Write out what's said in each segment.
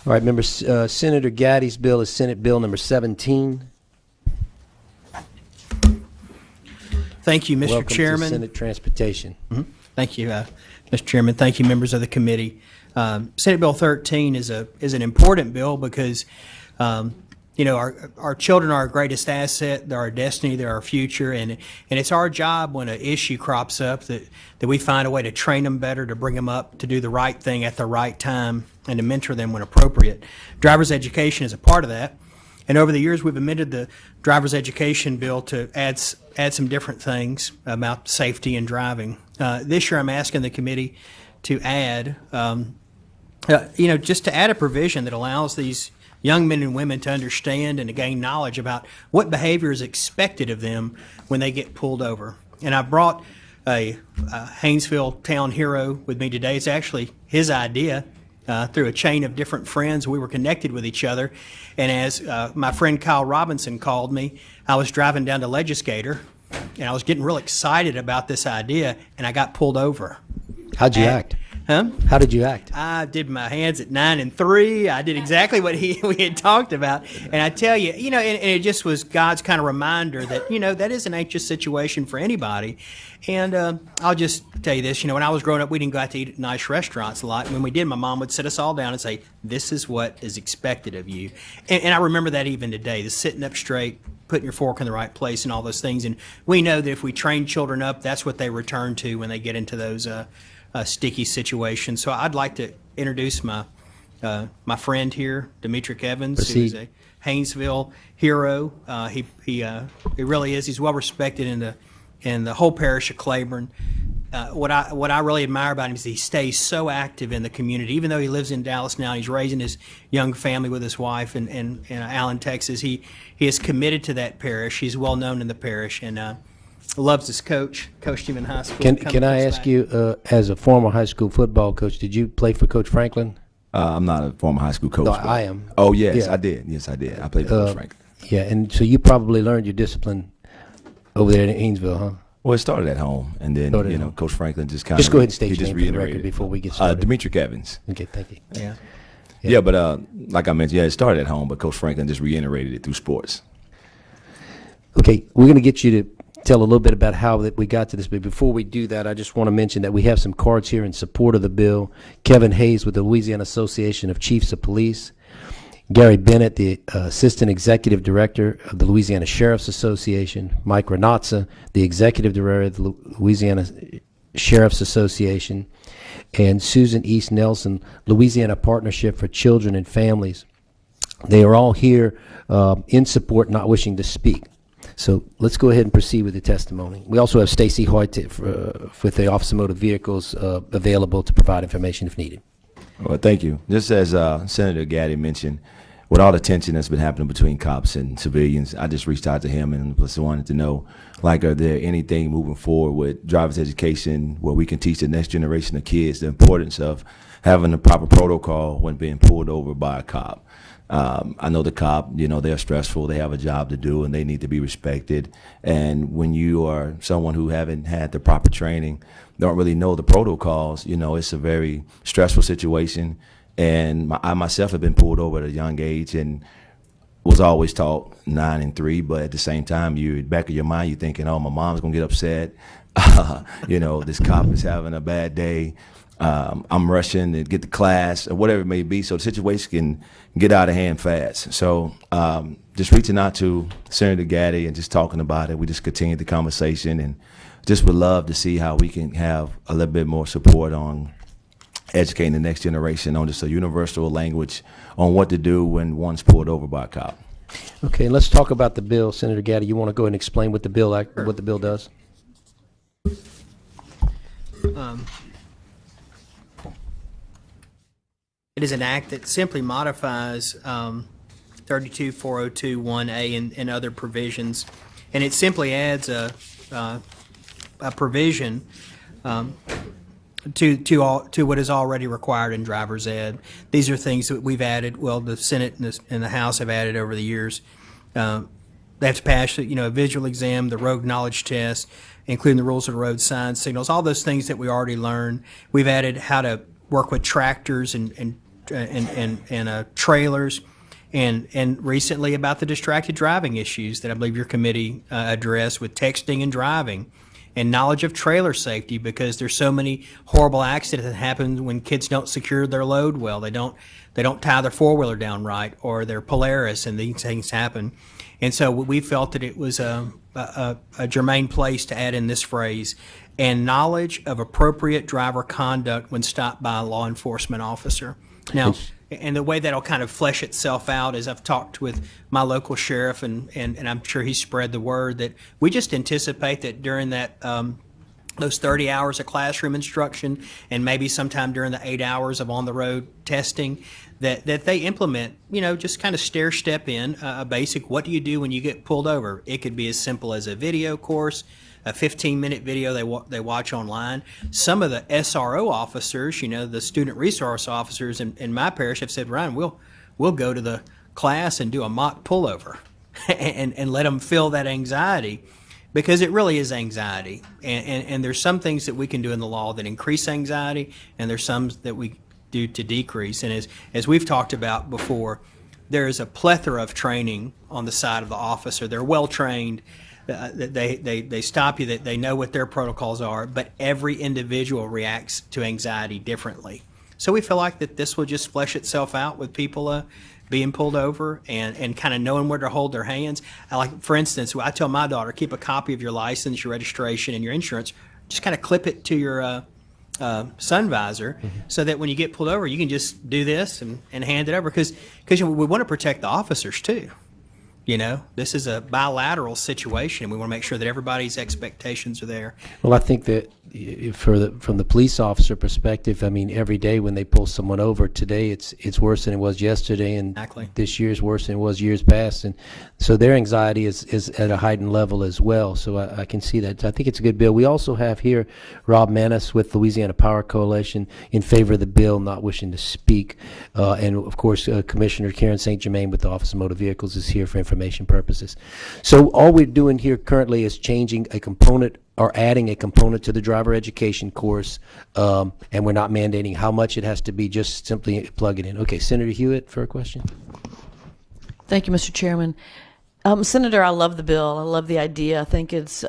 All right, members, Senator Gaddi's bill is Senate Bill number 17. Thank you, Mr. Welcome Chairman. to Senate Transportation. Thank you, Mr. Chairman. Thank you, members of the committee. Senate Bill 13 is an important bill because, our children are our greatest asset. They're our destiny. They're our future. And it's our job when an issue crops up that we find a way to train them better, to bring them up, to do the right thing at the right time, and to mentor them when appropriate. Driver's education is a part of that. And over the years, we've amended the driver's education bill to add some different things about safety and driving. This year, I'm asking the committee to add, just to add a provision that allows these young men and women to understand and to gain knowledge about what behavior is expected of them when they get pulled over. And I brought a Haynesville town hero with me today. It's actually his idea. Through a chain of different friends, we were connected with each other. And as my friend Kyle Robinson called me, I was driving down to Legislator, and I was getting real excited about this idea, and I got pulled over. How'd you act? Huh? How did you act? I did my hands at 9 and 3. I did exactly what we had talked about. And I tell you, and it just was God's kind of reminder that, that is an anxious situation for anybody. And I'll just tell you this, when I was growing up, we didn't go out to eat at nice restaurants a lot. And when we did, my mom would sit us all down and say, this is what is expected of you. And I remember that even today, the sitting up straight, putting your fork in the right place and all those things. And we know that if we train children up, that's what they return to when they get into those sticky situation. So I'd like to introduce my friend here, Demetric Evans, Proceed. who's a Haynesville hero. He really is. He's well respected in the whole parish of Claiborne. What I really admire about him is he stays so active in the community. Even though he lives in Dallas now, he's raising his young family with his wife in Allen, Texas. He is committed to that parish. He's well known in the parish and loves his coach. Coached him in high school. Can I ask you, as a former high school football coach, did you play for Coach Franklin? I'm not a former high school coach. No, I am. Oh, yes, Yeah. I did. Yes, I did. I played for Coach Franklin. Yeah, and so you probably learned your discipline over there in Haynesville, huh? Well, it started at home, and then, Started at home. Coach Franklin just kind of... Just go ahead and state he your just name for the reiterated record it. before we get started. Demetric Evans. Okay, thank you. Yeah. Yeah, but like I mentioned, it started at home, but Coach Franklin just reiterated it through sports. Okay, we're going to get you to tell a little bit about how that we got to this, but before we do that, I just want to mention that we have some cards here in support of the bill. Kevin Hayes with the Louisiana Association of Chiefs of Police, Gary Bennett, the Assistant Executive Director of the Louisiana Sheriff's Association, Mike Renatza, the Executive Director of the Louisiana Sheriff's Association, and Susan East Nelson, Louisiana Partnership for Children and Families. They are all here in support, not wishing to speak. So let's go ahead and proceed with the testimony. We also have Stacy Hoyt with the Office of Motor Vehicles available to provide information if needed. Well, thank you. Just as Senator Gatti mentioned, with all the tension that's been happening between cops and civilians, I just reached out to him and just wanted to know, are there anything moving forward with driver's education where we can teach the next generation of kids the importance of having the proper protocol when being pulled over by a cop? I know the cop, they're stressful, they have a job to do, and they need to be respected. And when you are someone who haven't had the proper training, don't really know the protocols, it's a very stressful situation. And I myself have been pulled over at a young age and was always taught 9 and 3, but at the same time, back of your mind, you're thinking, oh, my mom's gonna get upset. This cop is having a bad day. I'm rushing to get to class or whatever it may be. So the situation can get out of hand fast. So just reaching out to Senator Gatti and just talking about it. We just continued the conversation and just would love to see how we can have a little bit more support on educating the next generation on just a universal language on what to do when one's pulled over by a cop. Okay, let's talk about the bill. Senator Gatti, you want to go ahead and explain what the bill does? It is an act that simply modifies 32402(1)A and other provisions, and it simply adds a provision to what is already required in driver's ed. These are things that we've added. Well, the Senate and the House have added over the years. They have to pass, a visual exam, the road knowledge test, including the rules of the road, signs, signals, all those things that we already learned. We've added how to work with tractors and trailers, and recently about the distracted driving issues that I believe your committee addressed with texting and driving, and knowledge of trailer safety, because there's so many horrible accidents that happen when kids don't secure their load well. They don't tie their four-wheeler down right, or their Polaris, and these things happen. And so we felt that it was a germane place to add in this phrase, and knowledge of appropriate driver conduct when stopped by a law enforcement officer. Now, and the way that'll kind of flesh itself out is I've talked with my local sheriff, and I'm sure he spread the word that we just anticipate that during that those 30 hours of classroom instruction, and maybe sometime during the 8 hours of on-the-road testing, that they implement, just kind of stair-step in a basic, what do you do when you get pulled over? It could be as simple as a video course, a 15-minute video they watch online. Some of the SRO officers, the student resource officers in my parish have said, Ryan, we'll go to the class and do a mock pullover and let them feel that anxiety, because it really is anxiety. And there's some things that we can do in the law that increase anxiety, and there's some that we do to decrease. And as we've talked about before, there is a plethora of training on the side of the officer. They're well trained. They stop you. They know what their protocols are, but every individual reacts to anxiety differently. So we feel like that this will just flesh itself out with people being pulled over and kind of knowing where to hold their hands. For instance, I tell my daughter, keep a copy of your license, your registration, and your insurance. Just kind of clip it to your sun visor, so that when you get pulled over, you can just do this and hand it over, because we want to protect the officers too. This is a bilateral situation, and we want to make sure that everybody's expectations are there. Well, I think that from the police officer perspective, every day when they pull someone over, today it's worse than it was yesterday, and Exactly. This year is worse than it was years past, and so their anxiety is at a heightened level as well. So I can see that. I think it's a good bill. We also have here Rob Manis with Louisiana Power Coalition in favor of the bill, not wishing to speak, and of course Commissioner Karen St. Germain with the Office of Motor Vehicles is here for information purposes. So all we're doing here currently is changing a component or adding a component to the driver education course, and we're not mandating how much it has to be, just simply plug it in. Okay, Senator Hewitt for a question. Thank you, Mr. Chairman. Senator, I love the bill. I love the idea. I think it's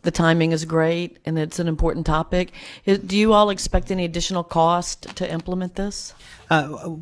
the timing is great, and it's an important topic. Do you all expect any additional cost to implement this?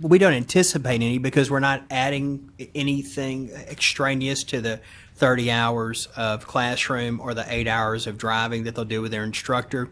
We don't anticipate any, because we're not adding anything extraneous to the 30 hours of classroom or the 8 hours of driving that they'll do with their instructor.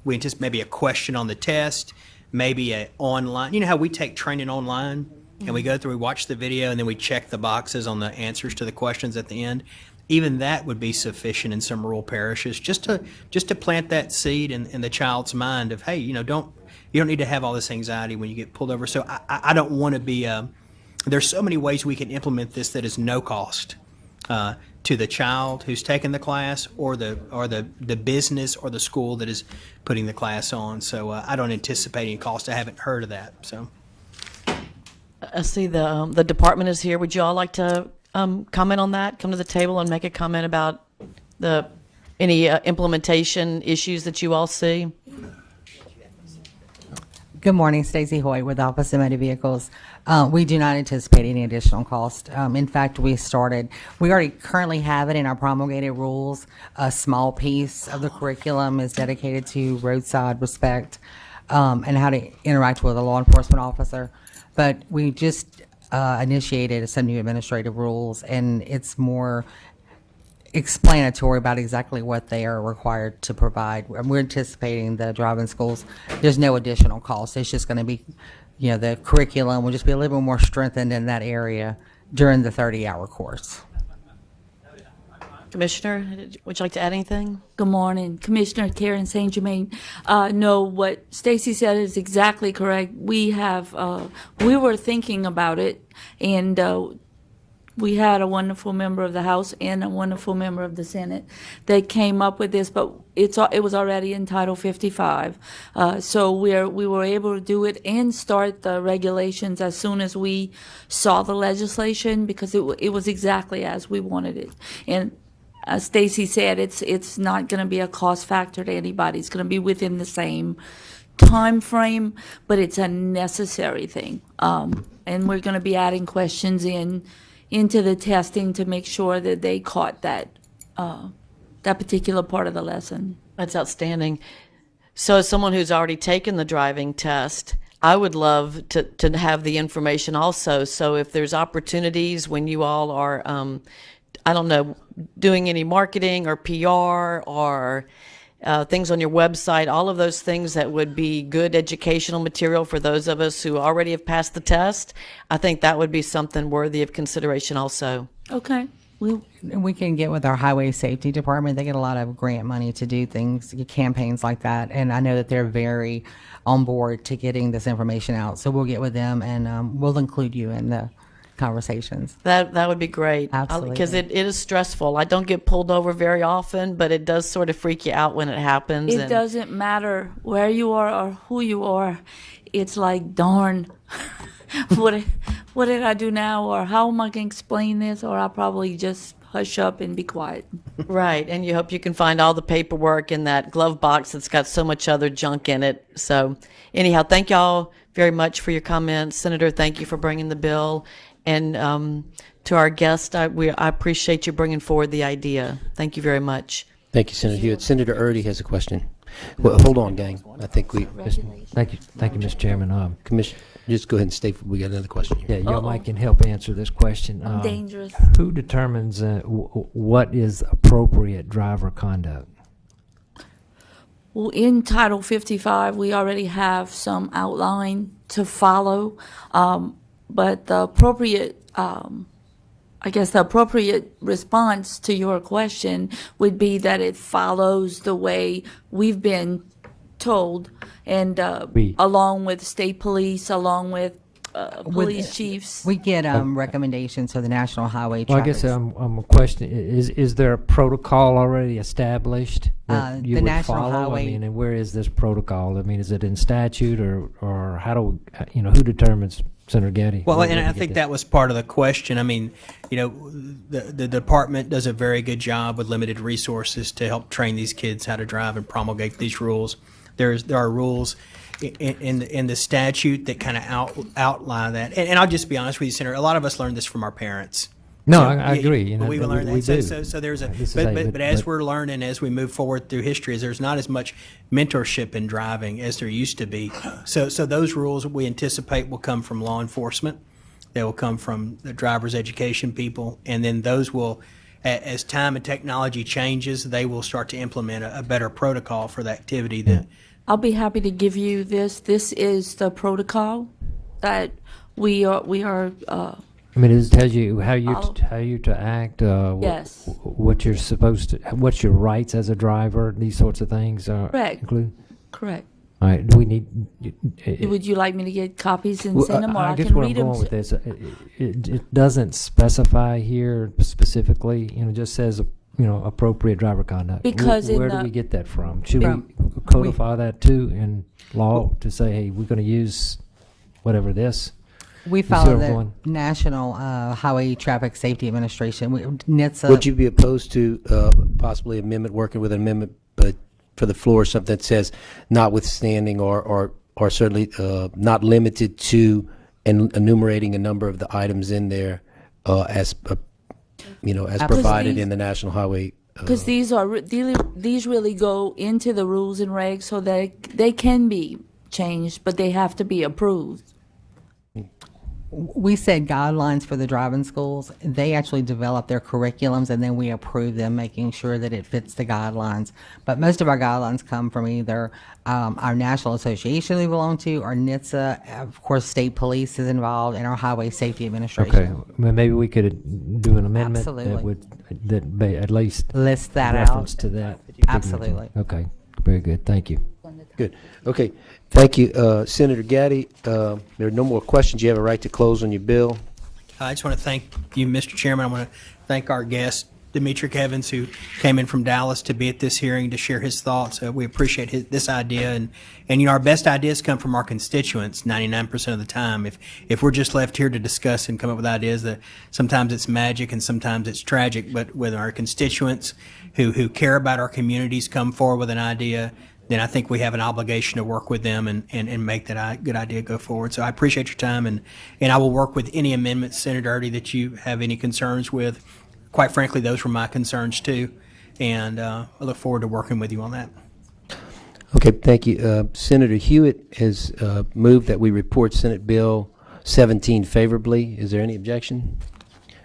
We anticipate maybe a question on the test, maybe a online. You know how we take training online, and we go through, we watch the video, and then we check the boxes on the answers to the questions at the end. Even that would be sufficient in some rural parishes, just to plant that seed in the child's mind of, hey, you don't need to have all this anxiety when you get pulled over. So I don't want to be. There's so many ways we can implement this that is no cost to the child who's taking the class, or the business or the school that is putting the class on. So I don't anticipate any cost. I haven't heard of that. So I see the department is here. Would you all like to comment on that? Come to the table and make a comment about any implementation issues that you all see. Good morning, Stacey Hoy with Office of Motor Vehicles. We do not anticipate any additional cost. In fact, we already currently have it in our promulgated rules. A small piece of the curriculum is dedicated to roadside respect and how to interact with a law enforcement officer. But we just initiated some new administrative rules, and it's more explanatory about exactly what they are required to provide. We're anticipating the driving schools, there's no additional cost. It's just going to be, the curriculum will just be a little bit more strengthened in that area during the 30-hour course. Commissioner, would you like to add anything? Good morning, Commissioner Karen St. Germain. No, what Stacy said is exactly correct. We were thinking about it, and we had a wonderful member of the House and a wonderful member of the Senate that came up with this, but it was already in Title 55. So we were able to do it and start the regulations as soon as we saw the legislation, because it was exactly as we wanted it. And as Stacy said, it's not going to be a cost factor to anybody. It's going to be within the same time frame, but it's a necessary thing. And we're going to be adding questions into the testing to make sure that they caught that particular part of the lesson. That's outstanding. So as someone who's already taken the driving test, I would love to have the information also. So if there's opportunities when you all are, I don't know, doing any marketing or PR or things on your website, all of those things that would be good educational material for those of us who already have passed the test, I think that would be something worthy of consideration also. Okay. We can get with our highway safety department. They get a lot of grant money to do things, campaigns like that. And I know that they're very on board to getting this information out. So we'll get with them and we'll include you in the conversations. That would be great. Absolutely. Because it is stressful. I don't get pulled over very often, but it does sort of freak you out when it happens. It doesn't matter where you are or who you are. It's like, darn, what did I do now? Or how am I going to explain this? Or I'll probably just hush up and be quiet. Right, and you hope you can find all the paperwork in that glove box that's got so much other junk in it. So anyhow, thank y'all very much for your comments. Senator, thank you for bringing the bill. And to our guest, I appreciate you bringing forward the idea. Thank you very much. Thank you, Senator Hewitt. Senator Erdy has a question. Well, hold on, gang. I think Thank you, Mr. Chairman. Commission, just go ahead and state, we got another question here. Yeah, y'all might can help answer this question. I'm dangerous. Who determines what is appropriate driver conduct? Well, in Title 55, we already have some outline to follow, but the appropriate, the appropriate response to your question would be that it follows the way we've been told, and along with state police, along with police chiefs. We get recommendations to the National Highway Well, I Traffic. guess I'm a question. Is there a protocol already established that you the would National follow? Highway- I mean, and where is this protocol? I mean, is it in statute or how do we, who determines, Senator Gatti? Well, where and do we I get think this? that was part of the question. I mean, the department does a very good job with limited resources to help train these kids how to drive and promulgate these rules. There are rules in the statute that kind of outline that. And I'll just be honest with you, Senator. A lot of us learned this from our parents. No, So, I agree. But we learned that. We do. So there's a This is but as we're learning, as we move forward through history, there's not as much mentorship in driving as there used to be. So those rules we anticipate will come from law enforcement. They will come from the driver's education people, and then those will, as time and technology changes, they will start to implement a better protocol for the activity that. I'll be happy to give you this. This is the protocol that we are. I mean, it tells you how you to act. Yes. What you're supposed to. What's your rights as a driver? These sorts of things are Correct. included. Correct. All right. Do we need? Would you like me to get copies and Well, send them, or I guess can where read I'm them? going with this, it doesn't specify here specifically. It just says appropriate driver conduct. Because in where do the- we get that from? Should From- we codify that too in law to say, hey, we're going to use whatever this? We see follow where I'm the going? National Highway Traffic Safety Administration. NHTSA. Would you be opposed to possibly working with an amendment, but for the floor, something that says notwithstanding or certainly not limited to, and enumerating a number of the items in there as provided in the National Highway? Because these really go into the rules and regs, so that they can be changed, but they have to be approved. We set guidelines for the driving schools. They actually develop their curriculums and then we approve them, making sure that it fits the guidelines. But most of our guidelines come from either our national association we belong to or NHTSA. Of course, state police is involved and our highway safety administration. Okay. Well, maybe we could do an amendment Absolutely. that at least List that reference out. to that. Absolutely. Okay. Very good. Thank you. Good. Okay. Thank you, Senator Gatti. There are no more questions. You have a right to close on your bill. I just want to thank you, Mr. Chairman. I want to thank our guest, Demetric Evans, who came in from Dallas to be at this hearing to share his thoughts. We appreciate this idea, and our best ideas come from our constituents 99% of the time. If we're just left here to discuss and come up with ideas, that sometimes it's magic and sometimes it's tragic. But when our constituents who care about our communities come forward with an idea, then I think we have an obligation to work with them and make that good idea go forward. So I appreciate your time, and I will work with any amendments, Senator Doherty, that you have any concerns with. Quite frankly, those were my concerns too, and I look forward to working with you on that. Okay, thank you. Senator Hewitt has moved that we report Senate Bill 17 favorably. Is there any objection?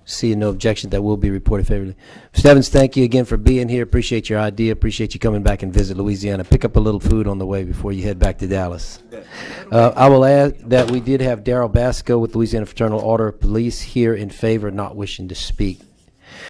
Seeing no objection, that will be reported favorably. Mr. Evans, thank you again for being here. Appreciate your idea. Appreciate you coming back and visit Louisiana. Pick up a little food on the way before you head back to Dallas. I will add that we did have Darrell Basco with Louisiana Fraternal Order of Police here in favor, not wishing to speak.